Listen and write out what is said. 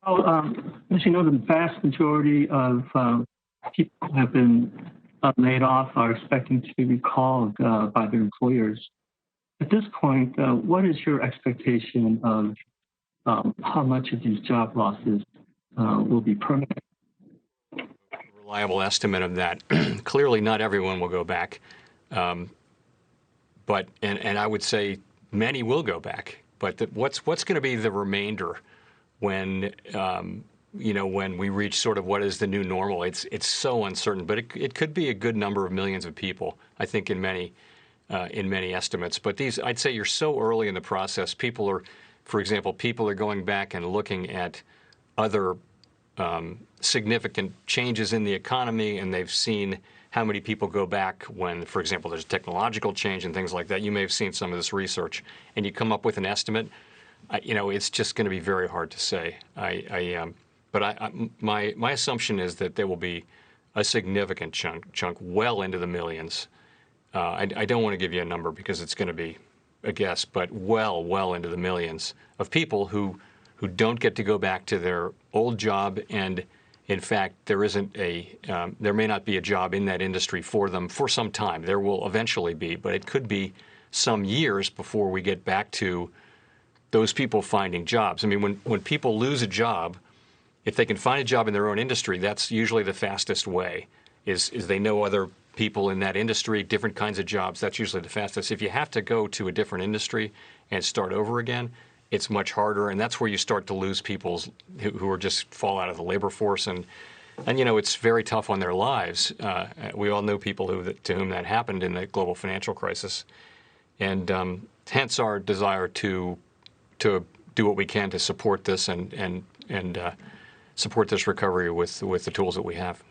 Well, as you know, the vast majority of people who have been laid off are expecting to be recalled by their employers. At this point, what is your expectation of how much of these job losses will be permanent? Reliable estimate of that. Clearly, not everyone will go back, but I would say many will go back. But what's going to be the remainder when when we reach sort of what is the new normal? It's so uncertain, but it could be a good number of millions of people, I think, in many estimates. But I'd say you're so early in the process. For example, people are going back and looking at other significant changes in the economy, and they've seen how many people go back when, for example, there's technological change and things like that. You may have seen some of this research, and you come up with an estimate. It's just going to be very hard to say. My assumption is that there will be a significant chunk well into the millions. I don't want to give you a number because it's going to be a guess, but well into the millions of people who don't get to go back to their old job, and in fact, there may not be a job in that industry for them for some time. There will eventually be, but it could be some years before we get back to those people finding jobs. I mean, when people lose a job, if they can find a job in their own industry, that's usually the fastest way, is they know other people in that industry, different kinds of jobs. That's usually the fastest. If you have to go to a different industry and start over again, it's much harder, and that's where you start to lose people who are just fall out of the labor force, and it's very tough on their lives. We all know people to whom that happened in the global financial crisis, and hence our desire to do what we can to support this and support this recovery with the tools that we have.